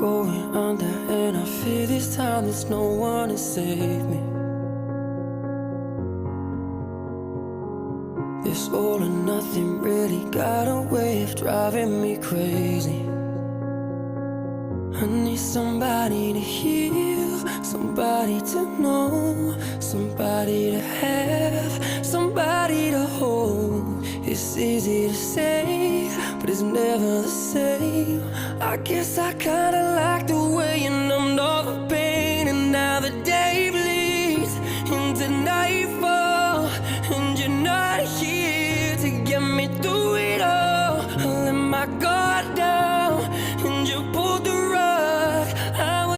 going under, and I fear this time there's no one to save me. This all or nothing really got a way of driving me crazy. I need somebody to heal, somebody to know, somebody to have, somebody to hold. It's easy to say, but it's never the same. I guess I kinda like the way you numbed all the pain, and now the day bleeds into night.